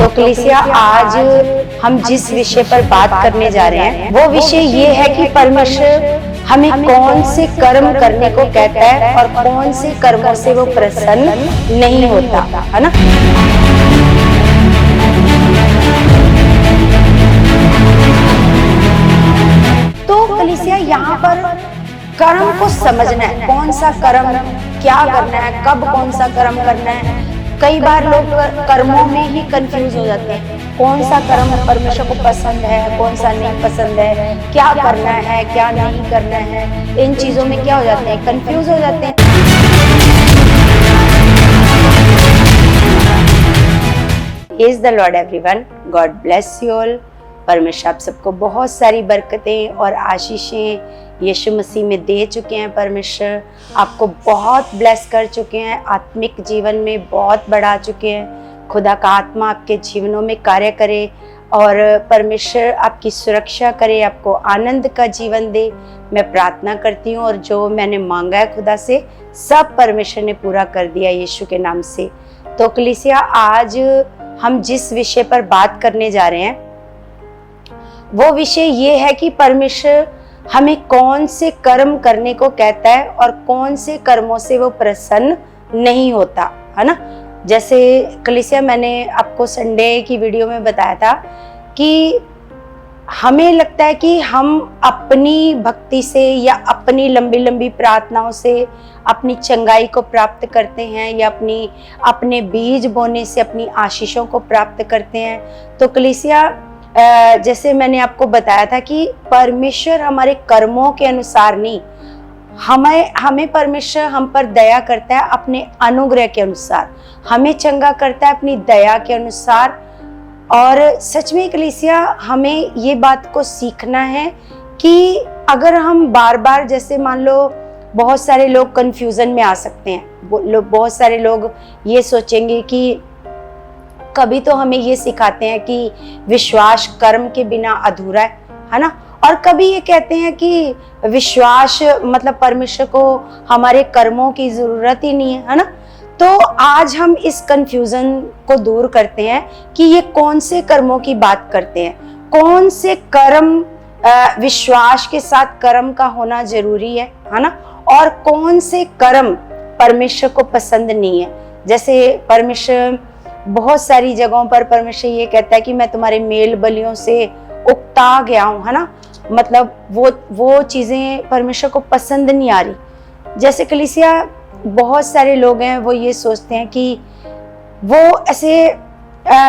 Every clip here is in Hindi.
कलीसिया आज हम जिस विषय पर बात करने जा रहे हैं वो विषय ये है कि परमेश्वर हमें कौन से कर्म करने को कहता है और कौन से कर्मों से वो प्रसन्न नहीं होता, है ना। तो कलीसिया यहाँ पर कर्म को समझना है, कौन सा कर्म क्या करना है, कब कौन सा कर्म करना है। कई बार लोग कर्मों में ही कंफ्यूज हो जाते हैं, कौन सा कर्म परमेश्वर को पसंद है, कौन सा नहीं पसंद है, क्या करना है क्या नहीं करना है। इन चीजों में क्या हो जाते हैं, कंफ्यूज हो जाते हैं। Praise the Lord everyone, God bless you all। परमेश्वर आप सबको बहुत सारी बरकतें और आशीषें यीशु मसीह में दे चुके हैं। परमेश्वर आपको बहुत ब्लेस कर चुके हैं, आत्मिक जीवन में बहुत बढ़ा चुके हैं। खुदा का आत्मा आपके जीवनों में कार्य करे और परमेश्वर आपकी सुरक्षा करे, आपको आनंद का जीवन दे। मैं प्रार्थना करती हूँ और जो मैंने मांगा है खुदा से सब परमेश्वर ने पूरा कर दिया यीशु के नाम से। तो कलीसिया आज हम जिस विषय पर बात करने जा रहे हैं वो विषय ये है कि परमेश्वर हमें कौन से कर्म करने को कहता है और कौन से कर्मों से वो प्रसन्न नहीं होता, है ना। जैसे कलीसिया मैंने आपको संडे की वीडियो में बताया था कि हमें लगता है कि हम अपनी भक्ति से या अपनी लंबी लंबी प्रार्थनाओं से अपनी चंगाई को प्राप्त करते हैं या अपने बीज बोने से अपनी आशीषों को प्राप्त करते हैं। तो कलीसिया जैसे मैंने आपको बताया था कि परमेश्वर हमारे कर्मों के अनुसार नहीं, हमें परमेश्वर हम पर दया करता है अपने अनुग्रह के अनुसार, हमें चंगा करता है अपनी दया के अनुसार। और सच में कलीसिया हमें ये बात को सीखना है कि अगर हम बार बार, जैसे मान लो बहुत सारे लोग कंफ्यूजन में आ सकते हैं, बहुत सारे लोग ये सोचेंगे कि कभी तो हमें ये सिखाते हैं कि विश्वास कर्म के बिना अधूरा है ना, और कभी ये कहते हैं कि विश्वास मतलब परमेश्वर को हमारे कर्मों की जरूरत ही नहीं है ना। तो आज हम इस कंफ्यूजन को दूर करते हैं कि ये कौन से कर्मों की बात करते हैं, कौन से कर्म विश्वास के साथ कर्म का होना जरूरी है ना, और कौन से कर्म परमेश्वर को पसंद नहीं है। जैसे परमेश्वर बहुत सारी जगहों पर परमेश्वर ये कहता है कि मैं तुम्हारे मेल बलियों से उकता गया हूँ, है ना। मतलब वो चीजें परमेश्वर को पसंद नहीं आ रही। जैसे कलीसिया बहुत सारे लोग हैं वो ये सोचते हैं कि वो ऐसे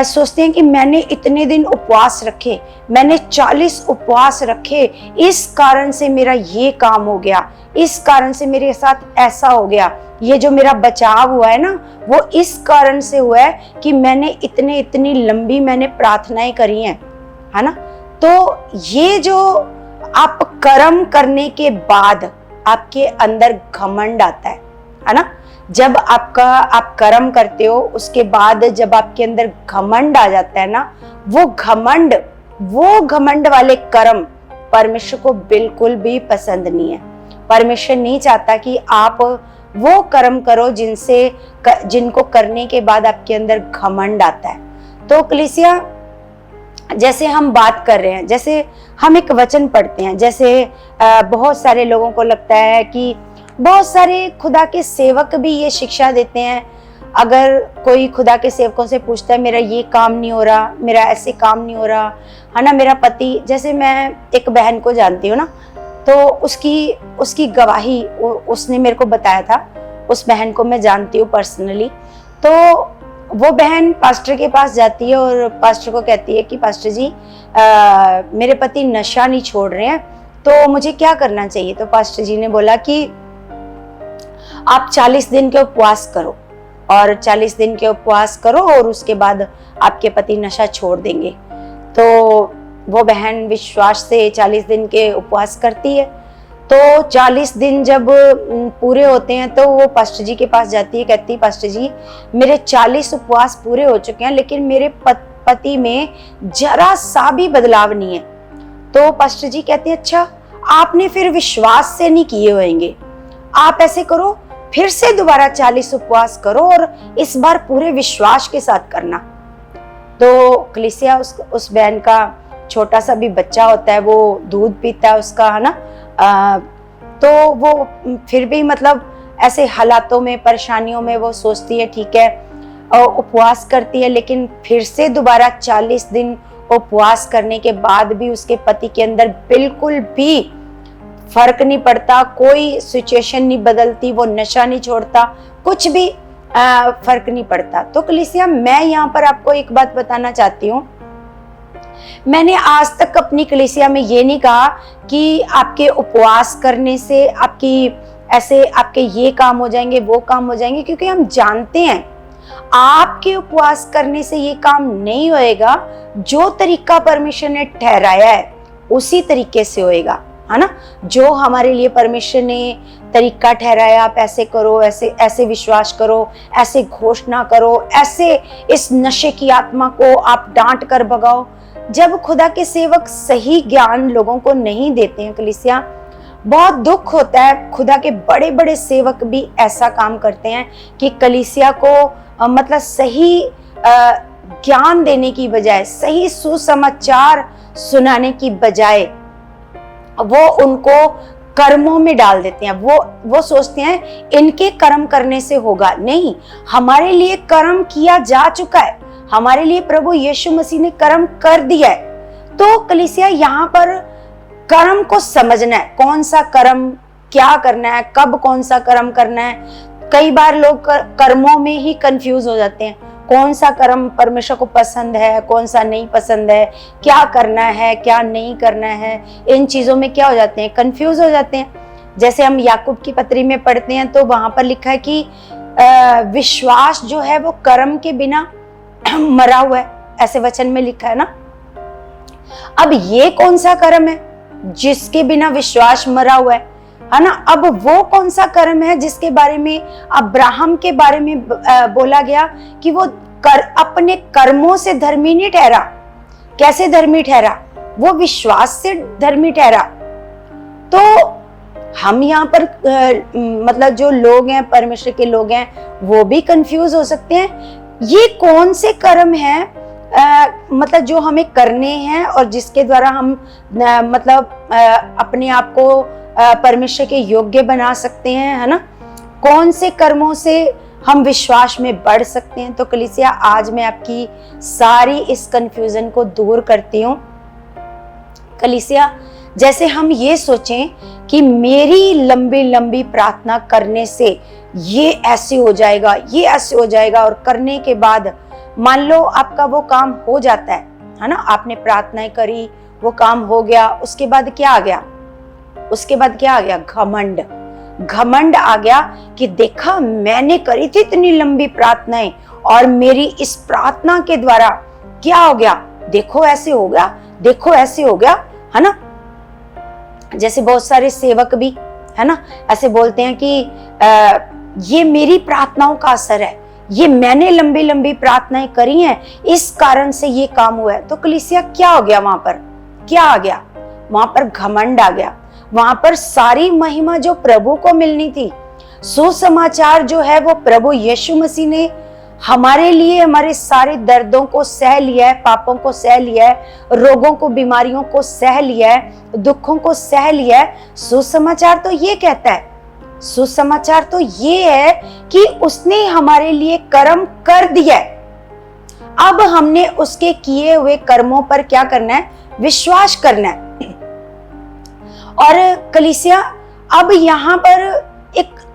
सोचते हैं कि मैंने इतने दिन उपवास रखे, मैंने 40 उपवास रखे, इस कारण से मेरा ये काम हो गया, इस कारण से मेरे साथ ऐसा हो गया, ये जो मेरा बचाव हुआ है ना वो इस कारण से हुआ है कि मैंने इतनी लंबी मैंने प्रार्थनाएं करी हैं, है ना। तो ये जो आप कर्म करने के बाद आपके अंदर घमंड आता है ना। जब आप कर्म करते हो उसके बाद जब आपके अंदर घमंड आ जाता है ना, वो घमंड वाले कर्म परमेश्वर को बिल्कुल भी पसंद नहीं है। परमेश्वर नहीं चाहता कि आप वो कर्म करो जिनको करने के बाद आपके अंदर घमंड आता है। तो कलीसिया जैसे हम बात कर रहे हैं, जैसे हम एक वचन पढ़ते हैं, जैसे बहुत सारे लोगों को लगता है कि बहुत सारे खुदा के सेवक भी ये शिक्षा देते हैं। अगर कोई खुदा के सेवकों से पूछता है मेरा ये काम नहीं हो रहा, मेरा ऐसे काम नहीं हो रहा, है ना, मेरा पति, जैसे मैं एक बहन को जानती हूँ ना, तो उसकी गवाही उसने मेरे को बताया था। उस बहन को मैं जानती हूँ पर्सनली। तो वो बहन पास्टर के पास जाती है और पास्टर को कहती है कि पास्टर जी मेरे पति नशा नहीं छोड़ रहे हैं, तो मुझे क्या करना चाहिए। तो पास्टर जी ने बोला कि आप 40 दिन के उपवास करो और 40 दिन के उपवास करो और उसके बाद आपके पति नशा छोड़ देंगे। तो वो बहन विश्वास से 40 दिन के उपवास करती है। तो 40 दिन जब पूरे होते हैं तो वो पास्टर जी के पास जाती है, कहती है पास्टर जी मेरे 40 उपवास पूरे हो चुके हैं लेकिन मेरे पति में जरा सा भी बदलाव नहीं है। तो पास्टर जी कहते हैं अच्छा आपने फिर विश्वास से नहीं किए होंगे, आप ऐसे करो फिर से दोबारा 40 उपवास करो और इस बार पूरे विश्वास के साथ करना। तो कलीसिया उस बहन का छोटा सा भी बच्चा होता है, वो दूध पीता है उसका, है ना, तो वो फिर भी मतलब ऐसे हालातों में, परेशानियों में वो सोचती है ठीक है, उपवास करती है, लेकिन फिर से दोबारा 40 दिन उपवास करने के बाद भी उसके पति के अंदर बिल्कुल भी फर्क नहीं पड़ता, कोई सिचुएशन नहीं बदलती, वो नशा नहीं छोड़ता, कुछ भी फर्क नहीं पड़ता। तो कलीसिया, मैं यहाँ पर आपको एक बात बताना चाहती हूँ, मैंने आज तक अपनी कलीसिया में ये नहीं कहा कि आपके उपवास करने से आपके ये काम हो जाएंगे, वो काम हो जाएंगे, क्योंकि हम जानते हैं आपके उपवास करने से ये काम नहीं होएगा। जो तरीका परमेश्वर ने ठहराया है उसी तरीके से होएगा, है ना। जो हमारे लिए परमेश्वर ने तरीका ठहराया, आप ऐसे करो, ऐसे विश्वास करो, ऐसे घोषणा करो, ऐसे इस नशे की आत्मा को आप डांट कर भगाओ। जब खुदा के सेवक सही ज्ञान लोगों को नहीं देते हैं कलीसिया, बहुत दुख होता है। खुदा के बड़े बड़े सेवक भी ऐसा काम करते हैं कि कलीसिया को मतलब सही ज्ञान देने की बजाय, सही सुसमाचार सुनाने की बजाय वो उनको कर्मों में डाल देते हैं। वो सोचते हैं इनके कर्म करने से होगा। नहीं, हमारे लिए कर्म किया जा चुका है, हमारे लिए प्रभु यीशु मसीह ने कर्म कर दिया है। तो कलीसिया, यहाँ पर कर्म को समझना है, कौन सा कर्म क्या करना है, कब कौन सा कर्म करना है। कई बार लोग कर्मों में ही कंफ्यूज हो जाते हैं, कौन सा कर्म परमेश्वर को पसंद है, कौन सा नहीं पसंद है, क्या करना है, क्या नहीं करना है, इन चीजों में क्या हो जाते हैं, कंफ्यूज हो जाते हैं। जैसे हम याकूब की पत्री में पढ़ते हैं तो वहां पर लिखा है कि विश्वास जो है वो कर्म के बिना मरा हुआ है, ऐसे वचन में लिखा है ना। अब ये कौन सा कर्म है जिसके बिना विश्वास मरा हुआ है ना। अब वो कौन सा कर्म है जिसके बारे में अब्राहम के बारे में बोला गया कि वो अपने कर्मों से धर्मी नहीं ठहरा। कैसे धर्मी ठहरा? वो विश्वास से धर्मी ठहरा। तो हम यहाँ पर मतलब जो लोग हैं, परमेश्वर के लोग हैं, वो भी कंफ्यूज हो सकते हैं। ये कौन से कर्म हैं मतलब जो हमें करने हैं और जिसके द्वारा हम अपने आप को परमेश्वर के योग्य बना सकते हैं, है ना। कौन से कर्मों से हम विश्वास में बढ़ सकते हैं। तो कलीसिया, आज मैं आपकी सारी इस कंफ्यूजन को दूर करती हूँ। कलीसिया, जैसे हम ये सोचें कि मेरी लंबी लंबी प्रार्थना करने से ये ऐसे हो जाएगा, ये ऐसे हो जाएगा, और करने के बाद मान लो आपका वो काम हो जाता है ना, आपने प्रार्थनाएं करी, वो काम हो गया, उसके बाद क्या आ गया? उसके बाद क्या आ गया? घमंड। घमंड आ गया कि देखा, मैंने करी थी इतनी लंबी प्रार्थनाएं और मेरी इस प्रार्थना के द्वारा क्या हो गया, देखो ऐसे हो गया, देखो ऐसे हो गया, है ना। जैसे बहुत सारे सेवक भी, है ना, ऐसे बोलते हैं कि ये मेरी प्रार्थनाओं का असर है, ये मैंने लंबी लंबी प्रार्थनाएं करी हैं, इस कारण से ये काम हुआ है। तो कलीसिया, क्या हो गया वहां पर? क्या आ गया वहां पर? घमंड आ गया। वहां पर सारी महिमा जो प्रभु को मिलनी थी, सुसमाचार जो है वो प्रभु यीशु मसीह ने हमारे लिए हमारे सारे दर्दों को सह लिया है, पापों को सह लिया है, रोगों को, बीमारियों को सह लिया है, दुखों को सह लिया है। सुसमाचार तो ये कहता है, सुसमाचार तो ये है कि उसने हमारे लिए कर्म कर दिया है। अब हमने उसके किए हुए कर्मों पर क्या करना है? विश्वास करना है। और कलीसिया, अब यहाँ पर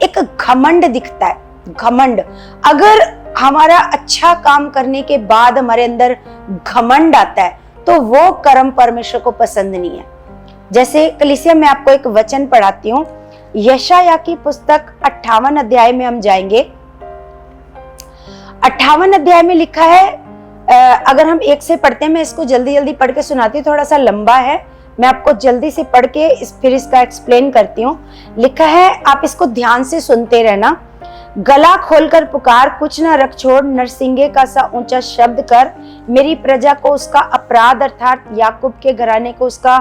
एक घमंड दिखता है। घमंड, अगर हमारा अच्छा काम करने के बाद हमारे अंदर घमंड आता है तो वो कर्म परमेश्वर को पसंद नहीं है। जैसे कलीसिया, मैं आपको एक वचन पढ़ाती हूँ, यशायाह की पुस्तक 58 अध्याय में हम जाएंगे। 58 अध्याय में लिखा है, अगर हम एक से पढ़ते हैं, मैं इसको जल्दी जल्दी पढ़ के सुनाती हूँ, थोड़ा सा लंबा है, मैं आपको जल्दी से पढ़ के फिर इसका एक्सप्लेन करती हूँ। लिखा है, आप इसको ध्यान से सुनते रहना। गला खोलकर पुकार, कुछ ना रख छोड़, नरसिंगे का सा ऊंचा शब्द कर, मेरी प्रजा को उसका अपराध अर्थात याकूब के घराने को उसका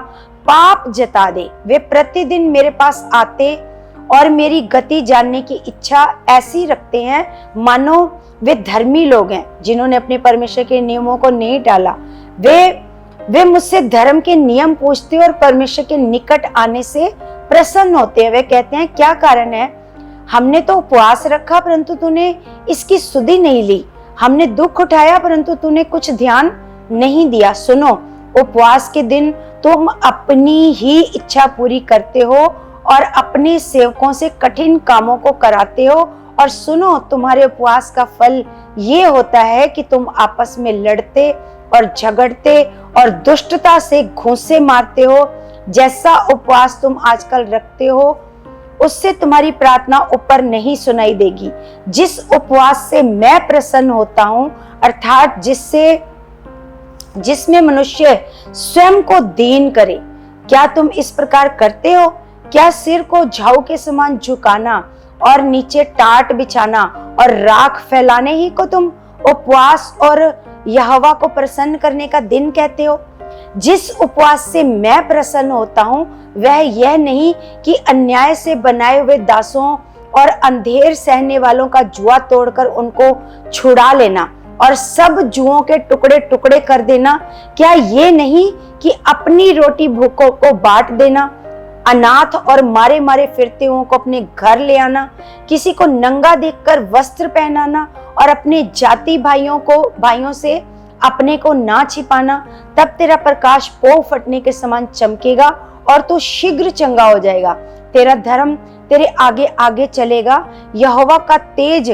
पाप जता दे। वे प्रतिदिन मेरे पास आते और मेरी गति जानने की इच्छा ऐसी रखते हैं मानो वे धर्मी लोग हैं जिन्होंने अपने परमेश्वर के नियमों को नहीं टाला। वे मुझसे धर्म के नियम पूछते और परमेश्वर के निकट आने से प्रसन्न होते हैं। वे कहते हैं, क्या कारण है? हमने तो उपवास रखा परंतु तूने इसकी सुधि नहीं ली, हमने दुख उठाया परंतु तूने कुछ ध्यान नहीं दिया। सुनो, उपवास के दिन तुम अपनी ही इच्छा पूरी करते हो और अपने सेवकों से कठिन कामों को कराते हो। और सुनो, तुम्हारे उपवास का फल ये होता है कि तुम आपस में लड़ते और झगड़ते और दुष्टता से घूंसे मारते हो। जैसा उपवास तुम आजकल रखते हो उससे तुम्हारी प्रार्थना ऊपर नहीं सुनाई देगी। जिस उपवास से मैं प्रसन्न होता हूं, अर्थात जिसमें मनुष्य स्वयं को दीन करे, क्या तुम इस प्रकार करते हो? क्या सिर को झाऊ के समान झुकाना और नीचे टाट बिछाना और राख फैलाने ही को तुम उपवास और यहोवा को प्रसन्न करने का दिन कहते हो? जिस उपवास से मैं प्रसन्न होता हूं वह यह नहीं कि अन्याय से बनाए हुए दासों और अंधेर सहने वालों का जुआ तोड़कर उनको छुड़ा लेना और सब जुओं के टुकड़े टुकड़े कर देना। क्या ये नहीं कि अपनी रोटी भूखों को बांट देना, अनाथ और मारे मारे फिरते हुओं को अपने घर ले आना, किसी को नंगा देखकर वस्त्र पहनाना और अपने जाति भाइयों से अपने को ना छिपाना। तब तेरा प्रकाश पौ फटने के समान चमकेगा और तू शीघ्र चंगा हो जाएगा। तेरा धर्म तेरे आगे आगे चलेगा, यहोवा का तेज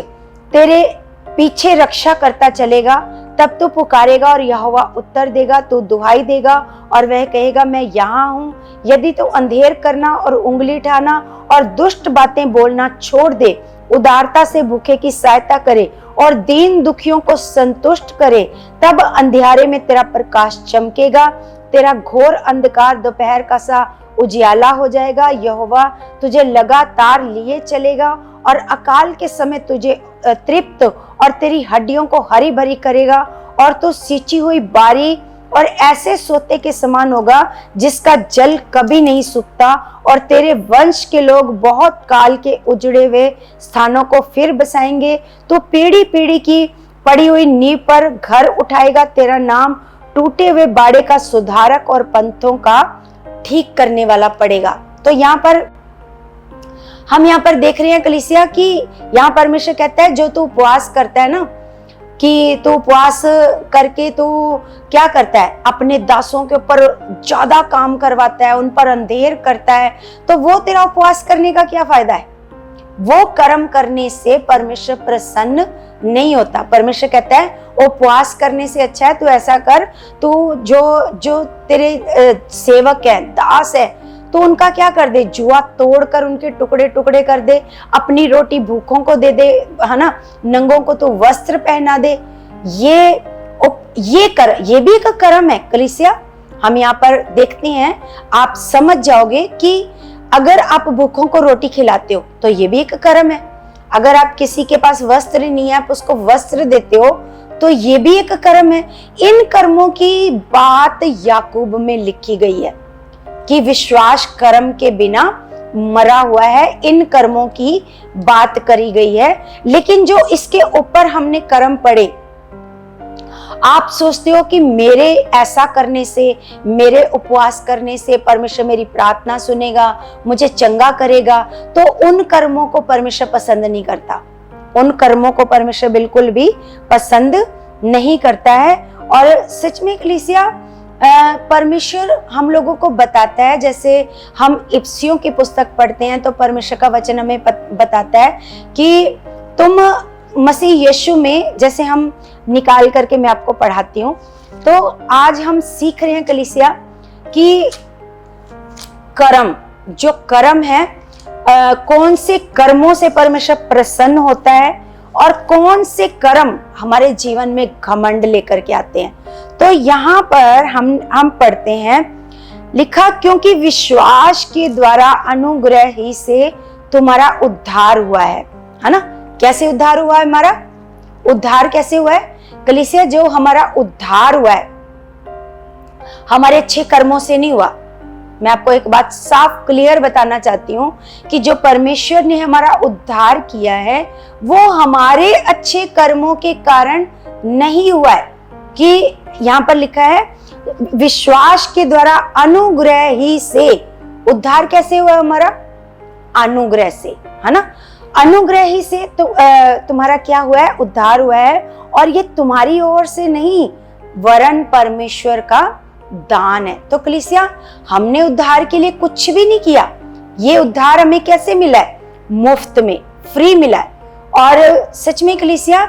तेरे पीछे रक्षा करता चलेगा। तब तू पुकारेगा और यहोवा उत्तर देगा, तू दुहाई देगा और वह कहेगा, मैं यहाँ हूँ। यदि तू अंधेर करना और उंगली उठाना और दुष्ट बातें बोलना छोड़ दे, उदारता से भूखे की सहायता करे और दीन दुखियों को संतुष्ट करे, तब अंधियारे में तेरा प्रकाश चमकेगा, तेरा घोर अंधकार दोपहर का सा उजियाला हो जाएगा। यहोवा तुझे लगातार लिए चलेगा और अकाल के समय तुझे तृप्त और तेरी हड्डियों को हरी भरी करेगा और तू सींची हुई बारी और ऐसे सोते के समान होगा जिसका जल कभी नहीं सूखता। और तेरे वंश के लोग बहुत काल के उजड़े हुए स्थानों को फिर बसाएंगे। तो पीढ़ी पीढ़ी की पड़ी हुई नींव पर घर उठाएगा। तेरा नाम टूटे हुए बाड़े का सुधारक और पंथों का ठीक करने वाला पड़ेगा। तो हम यहाँ पर देख रहे हैं कलीसिया कि यहाँ परमेश्वर कहता है, जो तू उपवास करता है ना, कि तू उपवास करके तू क्या करता है, अपने दासों के ऊपर ज्यादा काम करवाता है, उन पर अंधेर करता है, तो वो तेरा उपवास करने का क्या फायदा है? वो कर्म करने से परमेश्वर प्रसन्न नहीं होता। परमेश्वर कहता है उपवास करने से अच्छा है तू ऐसा कर, तू जो तेरे सेवक है, दास है, तो उनका क्या कर दे, जुआ तोड़कर उनके टुकड़े टुकड़े कर दे, अपनी रोटी भूखों को दे दे, है ना, नंगों को तो वस्त्र पहना दे। ये भी एक कर्म है कलीसिया। हम यहाँ पर देखते हैं, आप समझ जाओगे कि अगर आप भूखों को रोटी खिलाते हो तो ये भी एक कर्म है। अगर आप किसी के पास वस्त्र नहीं है, आप उसको वस्त्र देते हो तो ये भी एक कर्म है। इन कर्मों की बात याकूब में लिखी गई है कि विश्वास कर्म के बिना मरा हुआ है। इन कर्मों की बात करी गई है। लेकिन जो इसके ऊपर हमने कर्म पढ़े, आप सोचते हो कि मेरे ऐसा करने से, मेरे उपवास करने से परमेश्वर मेरी प्रार्थना सुनेगा, मुझे चंगा करेगा, तो उन कर्मों को परमेश्वर पसंद नहीं करता। उन कर्मों को परमेश्वर बिल्कुल भी पसंद नहीं करता है। और सच में कलीसिया, परमेश्वर हम लोगों को बताता है, जैसे हम इफ्सियों की पुस्तक पढ़ते हैं तो परमेश्वर का वचन हमें बताता है कि तुम मसीह यीशु में, जैसे हम निकाल करके मैं आपको पढ़ाती हूँ, तो आज हम सीख रहे हैं कलीसिया कि कर्म, जो कर्म है, कौन से कर्मों से परमेश्वर प्रसन्न होता है और कौन से कर्म हमारे जीवन में घमंड लेकर के आते हैं। तो यहाँ पर हम पढ़ते हैं, लिखा, क्योंकि विश्वास के द्वारा अनुग्रह ही से तुम्हारा उद्धार हुआ है ना। कैसे उद्धार हुआ है? हमारा उद्धार कैसे हुआ है कलीसिया? जो हमारा उद्धार हुआ है हमारे अच्छे कर्मों से नहीं हुआ, मैं आपको एक बात साफ क्लियर बताना चाहती हूँ कि जो परमेश्वर ने हमारा उद्धार किया है वो हमारे अच्छे कर्मों के कारण नहीं हुआ है, कि यहाँ पर लिखा है विश्वास के द्वारा अनुग्रह ही से। उद्धार कैसे हुआ हमारा? अनुग्रह से, है ना। अनुग्रह ही से तो तुम्हारा क्या हुआ है? उद्धार हुआ है, और ये तुम्हारी ओर से नहीं वरन परमेश्वर का दान है। तो कलीसिया, हमने उद्धार के लिए कुछ भी नहीं किया। ये उद्धार हमें कैसे मिला है? मुफ्त में, फ्री मिला है। और सच में कलीसिया,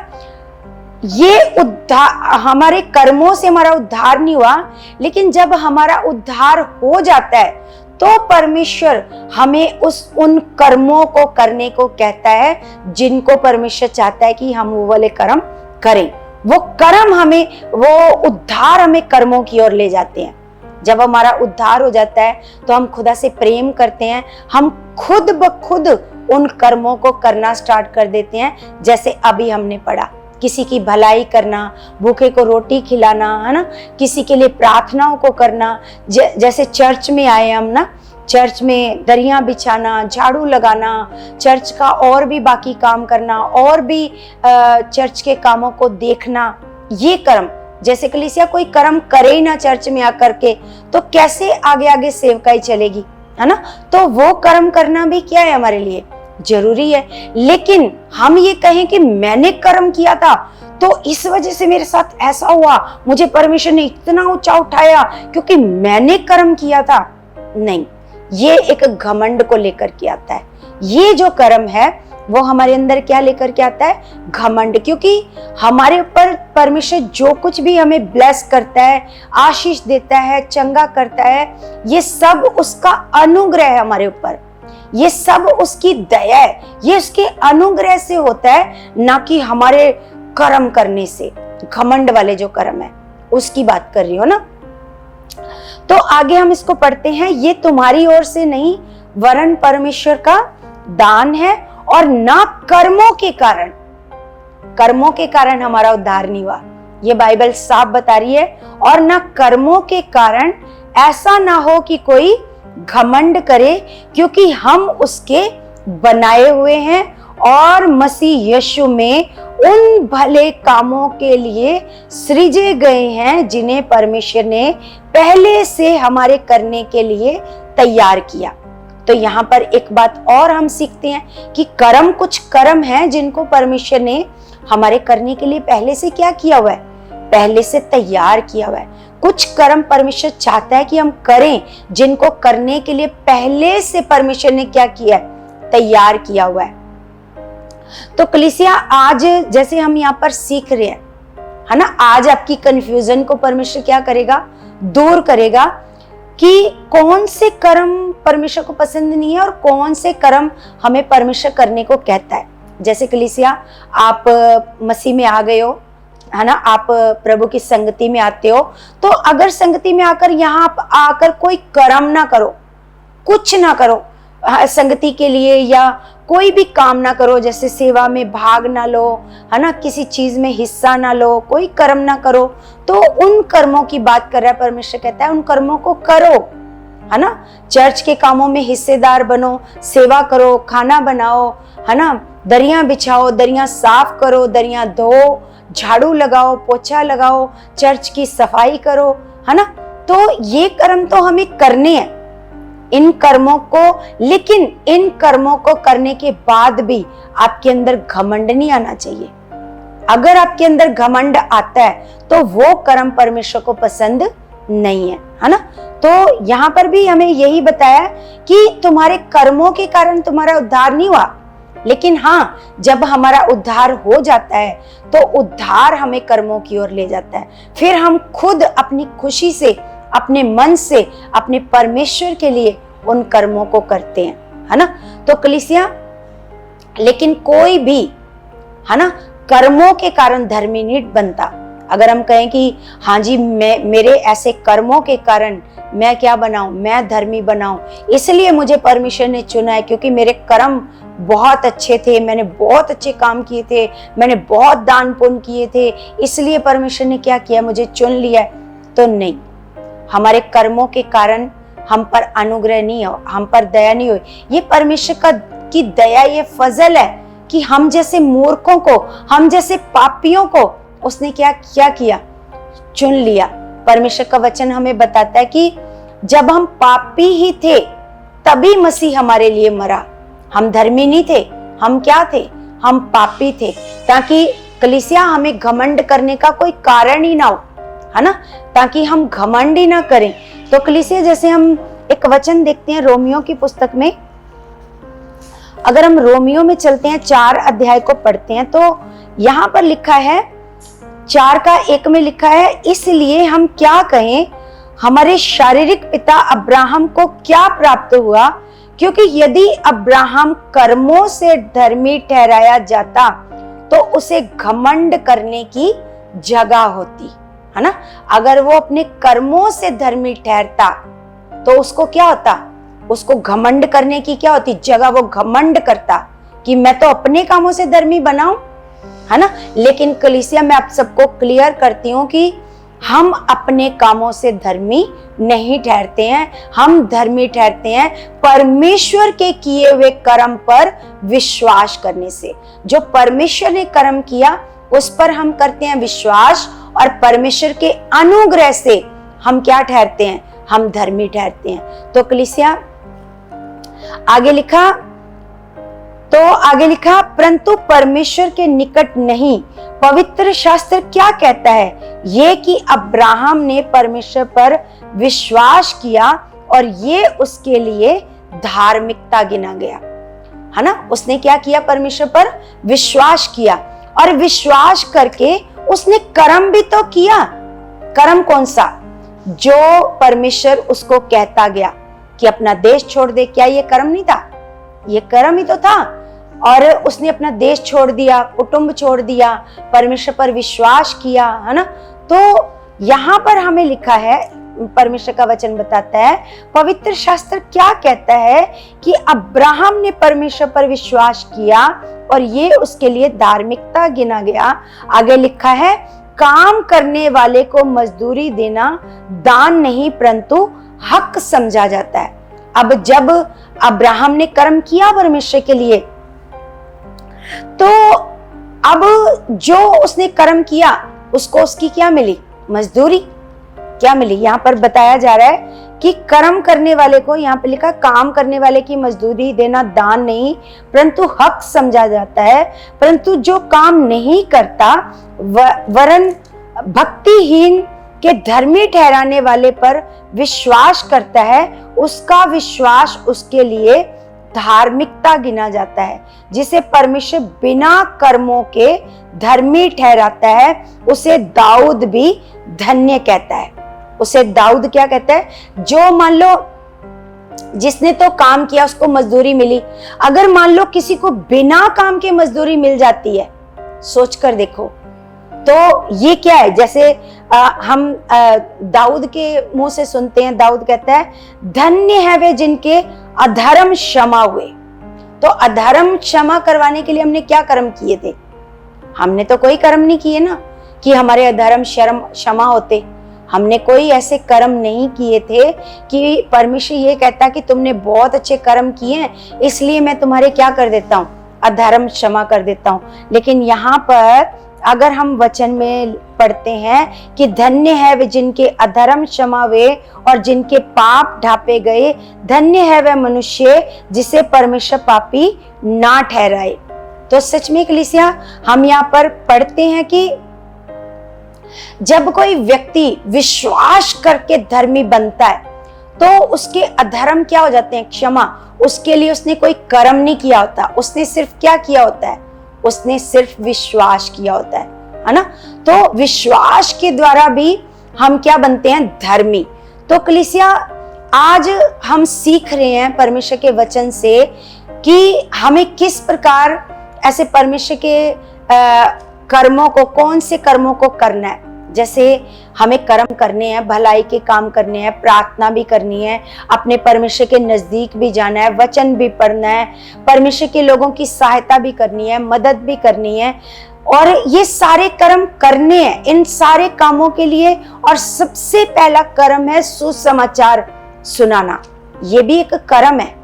ये उद्धार हमारे कर्मों से हमारा उद्धार नहीं हुआ, लेकिन जब हमारा उद्धार हो जाता है तो परमेश्वर हमें उन कर्मों को करने को कहता है जिनको परमेश्वर चाहता है कि हम वो वाले कर्म करें। वो कर्म हमें, वो उद्धार हमें कर्मों की ओर ले जाते हैं। जब हमारा उद्धार हो जाता है तो हम खुदा से प्रेम करते हैं, हम खुद ब खुद उन कर्मों को करना स्टार्ट कर देते हैं। जैसे अभी हमने पढ़ा, किसी की भलाई करना, भूखे को रोटी खिलाना, है ना, किसी के लिए प्रार्थनाओं को करना। जैसे चर्च में आए हम ना, चर्च में दरियां बिछाना, झाड़ू लगाना, चर्च का और भी बाकी काम करना, और भी चर्च के कामों को देखना, ये कर्म। जैसे कलीसिया कोई कर्म करे ही ना चर्च में आकर के, तो कैसे आगे आगे सेवकाई चलेगी, है ना। तो वो कर्म करना भी क्या है? हमारे लिए जरूरी है। लेकिन हम ये कहें कि मैंने कर्म किया था तो इस वजह से मेरे साथ ऐसा हुआ, मुझे परमेश्वर ने इतना ऊंचा उठाया क्योंकि मैंने कर्म किया था, नहीं। ये एक घमंड को लेकर के आता है। ये जो कर्म है वो हमारे अंदर क्या लेकर के आता है? घमंड। क्योंकि हमारे ऊपर परमेश्वर जो कुछ भी हमें ब्लेस करता है, आशीष देता है, चंगा करता है, ये सब उसका अनुग्रह है हमारे ऊपर। ये सब उसकी दया है, ये उसके अनुग्रह से होता है, ना कि हमारे कर्म करने से। घमंड वाले जो कर्म है उसकी बात कर रही हो ना। तो आगे हम इसको पढ़ते हैं, ये तुम्हारी ओर से नहीं वरन परमेश्वर का दान है, और ना कर्मों के कारण। कर्मों के कारण हमारा उद्धार नहीं हुआ, ये बाइबल साफ बता रही है। और ना कर्मों के कारण, ऐसा ना हो कि कोई घमंड करे, क्योंकि हम उसके बनाए हुए हैं और मसीह यीशु में उन भले कामों के लिए सृजे गए हैं जिन्हें परमेश्वर ने पहले से हमारे करने के लिए तैयार किया। तो यहाँ पर एक बात और हम सीखते हैं कि कर्म, कुछ कर्म हैं जिनको परमेश्वर ने हमारे करने के लिए पहले से क्या किया हुआ है? पहले से तैयार किया हुआ है। कुछ कर्म परमेश्वर चाहता है कि हम करें, जिनको करने के लिए पहले से परमेश्वर ने क्या किया है? तैयार किया हुआ है। तो कलीसिया, आज जैसे हम यहाँ पर सीख रहे हैं, है ना, आज आपकी कंफ्यूजन को परमेश्वर क्या करेगा? दूर करेगा कि कौन से कर्म परमेश्वर को पसंद नहीं है और कौन से कर्म हमें परमेश्वर करने को कहता है। जैसे कलीसिया, आप मसीह में आ गए हो, है ना, आप प्रभु की संगति में आते हो, तो अगर संगति में आकर यहाँ आप आकर कोई कर्म ना करो, कुछ ना करो संगति के लिए, या कोई भी काम ना करो, जैसे सेवा में भाग ना लो, है ना, किसी चीज में हिस्सा ना लो, कोई कर्म ना करो, तो उन कर्मों की बात कर रहा है परमेश्वर। कहता है उन कर्मों को करो, है ना। चर्च के कामों में हिस्सेदार बनो, सेवा करो, खाना बनाओ, है ना, दरियां बिछाओ, दरियां साफ करो, दरियां धो, झाड़ू लगाओ, पोछा लगाओ, चर्च की सफाई करो, है ना। तो ये कर्म तो हमें करने हैं, इन कर्मों को। लेकिन इन कर्मों को करने के बाद भी आपके अंदर घमंड नहीं आना चाहिए। अगर आपके अंदर घमंड आता है तो वो कर्म परमेश्वर को पसंद नहीं है ना। तो यहाँ पर भी हमें यही बताया कि तुम्हारे कर्मों के कारण तुम्हारा उद्धार नहीं हुआ, लेकिन हाँ, जब हमारा उद्धार हो जाता है तो उद्धार हमें कर्मों की ओर ले जाता है। फिर हम खुद अपनी खुशी से, अपने मन से, अपने परमेश्वर के लिए उन कर्मों को करते हैं, है ना। तो कलीसिया, लेकिन कोई भी, है ना, कर्मों के कारण धर्मी नहीं बनता। अगर हम कहें कि हाँ जी, मेरे ऐसे कर्मों के कारण मैं क्या बनाऊं, मैं धर्मी बनाऊं, इसलिए मुझे परमेश्वर ने चुना है क्योंकि मेरे कर्म बहुत अच्छे थे, मैंने बहुत अच्छे काम किए थे, मैंने बहुत दान पुण्य किए थे, इसलिए परमेश्वर ने क्या किया, मुझे चुन लिया है। तो नहीं, हमारे कर्मों के कारण हम पर अनुग्रह नहीं हो, हम पर दया नहीं हुई। ये परमेश्वर की दया, ये फजल है कि हम जैसे मूर्खों को, हम जैसे पापियों को उसने क्या किया, चुन लिया। परमेश्वर का वचन हमें बताता है कि जब हम पापी ही थे तभी मसीह हमारे लिए मरा। हम धर्मी नहीं थे, हम क्या थे, हम पापी थे, ताकि कलीसिया हमें घमंड करने का कोई कारण ही ना हो, है ना, ताकि हम घमंड ही ना करें। तो कलीसिया जैसे हम एक वचन देखते हैं रोमियो की पुस्तक में, अगर हम रोमियो में चलते हैं 4 अध्याय को पढ़ते हैं तो यहां पर लिखा है 4:1 में लिखा है, इसलिए हम क्या कहें, हमारे शारीरिक पिता अब्राहम को क्या प्राप्त हुआ, क्योंकि यदि अब्राहम कर्मों से धर्मी ठहराया जाता तो उसे घमंड करने की जगह होती, है ना। अगर वो अपने कर्मों से धर्मी ठहरता तो उसको क्या होता, उसको घमंड करने की क्या होती जगह, वो घमंड करता कि मैं तो अपने कामों से धर्मी बनाऊं, है ना। लेकिन कलीसिया में आप सबको क्लियर करती हूं कि हम अपने कामों से धर्मी नहीं ठहरते हैं, हम धर्मी ठहरते हैं परमेश्वर के किए हुए कर्म पर विश्वास करने से। जो परमेश्वर ने कर्म किया उस पर हम करते हैं विश्वास, और परमेश्वर के अनुग्रह से हम क्या ठहरते हैं, हम धर्मी ठहरते हैं। तो कलीसिया आगे लिखा परंतु परमेश्वर के निकट नहीं। पवित्र शास्त्र क्या कहता है, ये कि अब्राहम ने परमेश्वर पर विश्वास किया और ये उसके लिए धार्मिकता गिना गया, है ना। उसने क्या किया, परमेश्वर पर विश्वास किया, और विश्वास करके उसने कर्म भी तो किया। कर्म कौन सा, जो परमेश्वर उसको कहता गया कि अपना देश छोड़ दे, क्या ये कर्म नहीं था, ये कर्म ही तो था। और उसने अपना देश छोड़ दिया, कुटुंब छोड़ दिया, परमेश्वर पर विश्वास किया, है ना। तो यहाँ पर हमें लिखा है, परमेश्वर का वचन बताता है, पवित्र शास्त्र क्या कहता है कि अब्राहम ने परमेश्वर पर विश्वास किया और ये उसके लिए धार्मिकता गिना गया। आगे लिखा है, काम करने वाले को मजदूरी देना दान नहीं परंतु हक समझा जाता है। अब जब अब्राहम ने कर्म किया परमेश्वर के लिए, तो अब जो उसने कर्म किया उसको उसकी क्या मिली, मजदूरी क्या मिली। यहाँ पर बताया जा रहा है कि कर्म करने वाले को, यहाँ पे लिखा काम करने वाले की मजदूरी देना दान नहीं परंतु हक समझा जाता है। परंतु जो काम नहीं करता वरन भक्तिहीन के धर्मी ठहराने वाले पर विश्वास करता है, उसका विश्वास उसके लिए धार्मिकता गिना जाता है। जिसे परमेश्वर बिना कर्मों के धर्मी ठहराता है उसे दाऊद भी धन्य कहता है। उसे दाऊद क्या कहता है, जो मान लो जिसने तो काम किया उसको मजदूरी मिली, अगर मान लो किसी को बिना काम के मजदूरी मिल जाती है, सोच कर देखो तो ये क्या है। जैसे हम दाऊद के मुंह से सुनते हैं, दाऊद कहता है धन्य है वे जिनके अधर्म क्षमा हुए। तो अधर्म क्षमा करवाने के लिए हमने क्या कर्म किए थे, हमने तो कोई कर्म नहीं किए ना कि हमारे अधर्म क्षमा होते। हमने कोई ऐसे कर्म नहीं किए थे कि परमेश्वर ये कहता कि तुमने बहुत अच्छे कर्म किए हैं इसलिए मैं तुम्हारे क्या कर देता हूँ, अधर्म क्षमा कर देता हूँ। लेकिन यहाँ पर अगर हम वचन में पढ़ते हैं कि धन्य है वे जिनके अधर्म क्षमा हुए और जिनके पाप ढांपे गए, धन्य है वह मनुष्य जिसे परमेश्वर पापी ना ठहराए। तो सच में कलीसिया हम यहाँ पर पढ़ते हैं कि जब कोई व्यक्ति विश्वास करके धर्मी बनता है तो उसके अधर्म क्या हो जाते हैं, क्षमा। उसके लिए उसने कोई कर्म नहीं किया होता, उसने सिर्फ क्या किया होता है, उसने सिर्फ विश्वास किया होता है ना। तो विश्वास के द्वारा भी हम क्या बनते हैं, धर्मी। तो कलीसिया आज हम सीख रहे हैं परमेश्वर के वचन से कि हमें किस प्रकार ऐसे परमेश्वर के कर्मों को, कौन से कर्मों को करना है। जैसे हमें कर्म करने हैं, भलाई के काम करने हैं, प्रार्थना भी करनी है, अपने परमेश्वर के नजदीक भी जाना है, वचन भी पढ़ना है, परमेश्वर के लोगों की सहायता भी करनी है, मदद भी करनी है, और ये सारे कर्म करने हैं इन सारे कामों के लिए। और सबसे पहला कर्म है सुसमाचार सुनाना, ये भी एक कर्म है।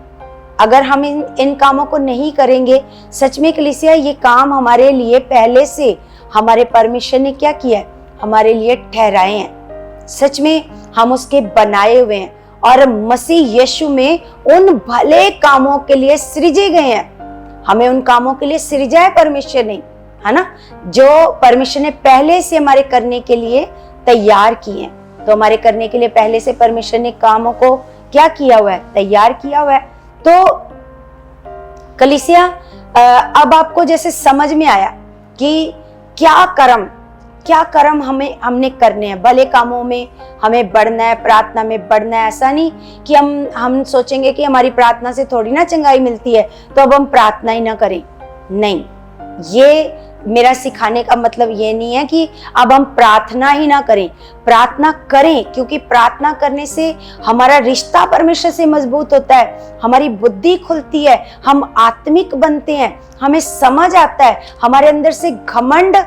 अगर हम इन कामों को नहीं करेंगे, सच में कलीसिया ये काम हमारे लिए पहले से हमारे परमेश्वर ने क्या किया है, हमारे लिए ठहराए हैं। सच में हम उसके बनाए हुए हैं और मसीह यीशु में उन भले कामों के लिए सृजे गए हैं। हमें उन कामों के लिए सृजा है परमेश्वर ने, है ना, जो परमेश्वर ने पहले से हमारे करने के लिए तैयार किए हैं। तो हमारे करने के लिए पहले से परमेश्वर ने कामों को क्या किया हुआ है, तैयार किया हुआ है। तो कलीसिया अब आपको जैसे समझ में आया कि क्या कर्म हमने करने हैं। भले कामों में हमें बढ़ना है, प्रार्थना में बढ़ना है। ऐसा नहीं कि हम सोचेंगे कि हमारी प्रार्थना से थोड़ी ना चंगाई मिलती है तो अब हम प्रार्थना ही ना करें। नहीं, ये मेरा सिखाने का मतलब ये नहीं है कि अब हम प्रार्थना ही ना करें। प्रार्थना करें, क्योंकि प्रार्थना करने से हमारा रिश्ता परमेश्वर से मजबूत होता है, हमारी बुद्धि खुलती है, हम आत्मिक बनते हैं, हमें समझ आता है, हमारे अंदर से घमंड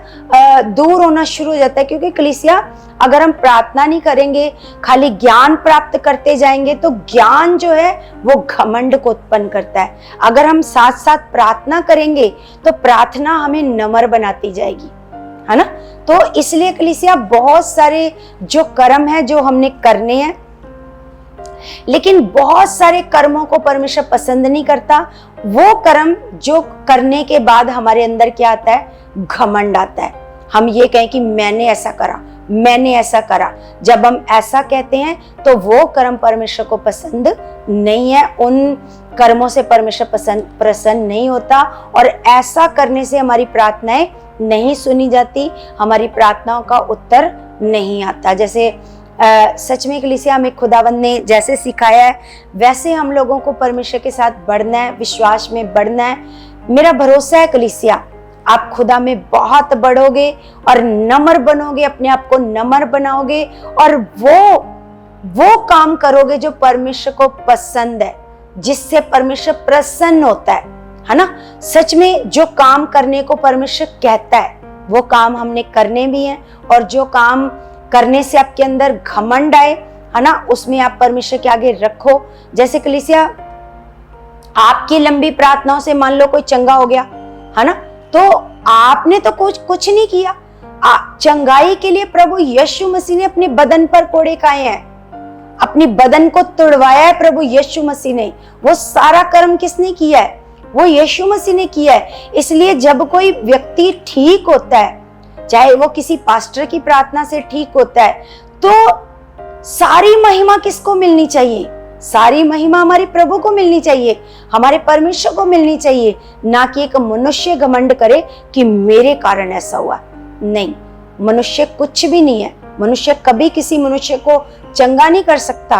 दूर होना शुरू हो जाता है। क्योंकि कलीसिया अगर हम प्रार्थना नहीं करेंगे, खाली ज्ञान प्राप्त करते जाएंगे, तो ज्ञान जो है वो घमंड को उत्पन्न करता है। अगर हम साथ साथ प्रार्थना करेंगे तो प्रार्थना हमें नम्र बनाती जाएगी, है ना। तो इसलिए कलीसिया बहुत सारे जो कर्म है जो हमने करने हैं, लेकिन बहुत सारे कर्मों को परमेश्वर पसंद नहीं करता। वो कर्म जो करने के बाद हमारे अंदर क्या आता है, घमंड आता है। हम ये कहें कि मैंने ऐसा करा, मैंने ऐसा करा। जब हम ऐसा कहते हैं तो वो कर्म परमेश्वर को पसंद नहीं है, उन कर्मों से परमेश्वर प्रसन्न नहीं होता और ऐसा करने से हमारी प्रार्थनाएं नहीं सुनी जाती, हमारी प्रार्थनाओं का उत्तर नहीं आता। जैसे सच में कलीसिया हमें खुदावंद ने जैसे सिखाया है वैसे हम लोगों को परमेश्वर के साथ बढ़ना है, विश्वास में बढ़ना है। मेरा भरोसा है कलीसिया आप खुदा में बहुत बढ़ोगे और नम्र बनोगे, अपने आप को नम्र बनाओगे और वो काम करोगे जो परमेश्वर को पसंद है, जिससे परमेश्वर प्रसन्न होता है ना। सच में जो काम करने को परमेश्वर कहता है वो काम हमने करने भी हैं, और जो काम करने से आपके अंदर घमंड आए, है ना, उसमें आप परमेश्वर के आगे रखो। जैसे कलीसिया आपकी लंबी प्रार्थनाओं से मान लो कोई चंगा हो गया, है ना, तो आपने तो कुछ नहीं किया। चंगाई के लिए प्रभु यीशु मसीह ने अपने बदन पर कोड़े खाए हैं, अपनी बदन को तुड़वाया है प्रभु यीशु मसीह ने। वो सारा कर्म किसने किया है, वो यीशु मसीह ने किया है। इसलिए जब कोई व्यक्ति ठीक होता है, चाहे वो किसी पास्टर की प्रार्थना से ठीक होता है, तो सारी महिमा किसको मिलनी चाहिए, सारी महिमा हमारे प्रभु को मिलनी चाहिए, हमारे परमेश्वर को मिलनी चाहिए। ना कि एक मनुष्य घमंड करे कि मेरे कारण ऐसा हुआ। नहीं, मनुष्य कुछ भी नहीं है। मनुष्य कभी किसी मनुष्य को चंगा नहीं कर सकता,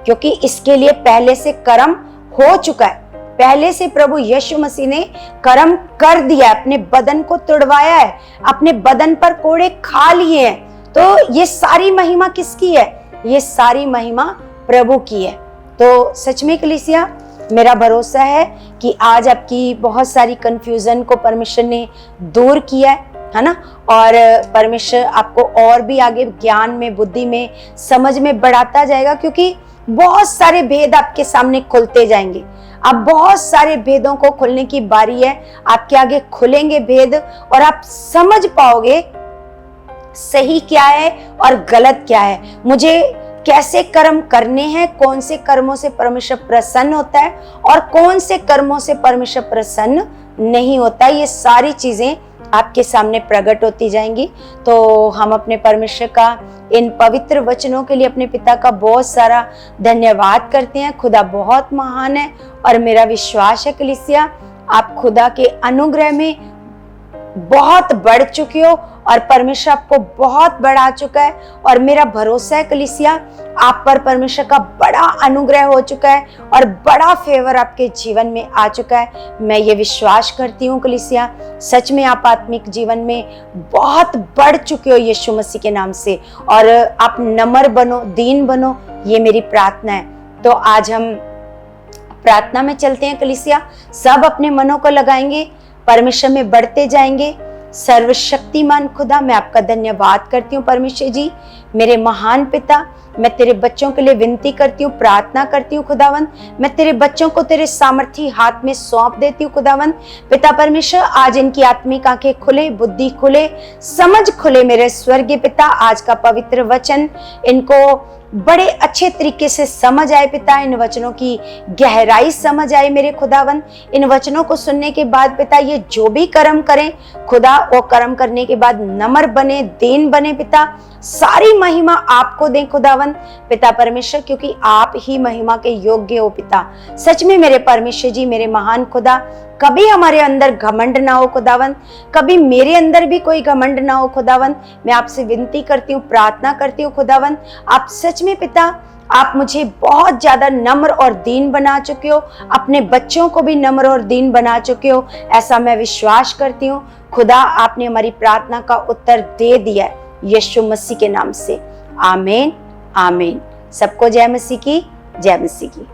क्योंकि इसके लिए पहले से कर्म हो चुका है। पहले से प्रभु यीशु मसीह ने कर्म कर दिया, अपने बदन को तुड़वाया है, अपने बदन पर कोड़े खा लिए हैं। तो ये सारी महिमा किसकी है, ये सारी महिमा प्रभु की है। तो सच में कलीसिया मेरा भरोसा है कि आज आपकी बहुत सारी कंफ्यूजन को परमेश्वर ने दूर किया है ना, और परमेश्वर आपको और भी आगे ज्ञान में, बुद्धि में, समझ में बढ़ाता जाएगा, क्योंकि बहुत सारे भेद आपके सामने खुलते जाएंगे। अब बहुत सारे भेदों को खुलने की बारी है, आपके आगे खुलेंगे भेद और आप समझ पाओगे सही क्या है और गलत क्या है, मुझे कैसे कर्म करने हैं, कौन से कर्मों से परमेश्वर प्रसन्न होता है और कौन से कर्मों से परमेश्वर प्रसन्न नहीं होता। ये सारी चीजें आपके सामने प्रकट होती जाएंगी। तो हम अपने परमेश्वर का इन पवित्र वचनों के लिए अपने पिता का बहुत सारा धन्यवाद करते हैं। खुदा बहुत महान है और मेरा विश्वास है कलीसिया आप खुदा के अनुग्रह में बहुत बढ़ चुके हो और परमेश्वर आपको बहुत बढ़ा चुका है। और मेरा भरोसा है कलीसिया आप पर परमेश्वर का बड़ा अनुग्रह हो चुका है और बड़ा फेवर आपके जीवन में आ चुका है। मैं ये विश्वास करती हूँ कलीसिया सच में आप आत्मिक जीवन में बहुत बढ़ चुके हो यीशु मसीह के नाम से, और आप नम्र बनो, दीन बनो, ये मेरी प्रार्थना है। तो आज हम प्रार्थना में चलते हैं कलीसिया, सब अपने मनों को लगाएंगे, परमेश्वर में बढ़ते जाएंगे। सर्वशक्तिमान खुदा, मैं आपका धन्यवाद करती हूँ परमेश्वर जी। मेरे महान पिता, मैं तेरे बच्चों के लिए विनती करती हूँ, प्रार्थना करती हूँ खुदावन। मैं तेरे बच्चों को तेरे सामर्थी हाथ में सौंप देती हूँ खुदावन। पिता परमेश्वर, आज इनकी आत्मिक आंखें खुले, बुद्धि खुले, समझ खुले मेरे स्वर्गीय पिता। आज का पवित्र वचन इनको बड़े अच्छे तरीके से समझ आए पिता, इन वचनों की गहराई समझ आए मेरे खुदावन। इन वचनों को सुनने के बाद पिता, ये जो भी कर्म करें खुदा, वो कर्म करने के बाद नम्र बने, दीन बने पिता। सारी महिमा आपको दें खुदावन पिता परमेश्वर, क्योंकि आप ही महिमा के योग्य हो पिता। सच में मेरे परमेश्वर जी, मेरे महान खुदा, कभी हमारे अंदर घमंड ना हो खुदावन, कभी मेरे अंदर भी कोई घमंड ना हो खुदावन। मैं आपसे विनती करती हूँ, प्रार्थना करती हूँ खुदावन। आप सच में पिता, आप मुझे बहुत ज्यादा नम्र और दीन बना चुके हो, अपने बच्चों को भी नम्र और दीन बना चुके हो, ऐसा मैं विश्वास करती हूँ खुदा। आपने हमारी प्रार्थना का उत्तर दे दिया है यीशु मसीह के नाम से। आमीन आमीन। सबको जय मसीह की, जय मसीह की।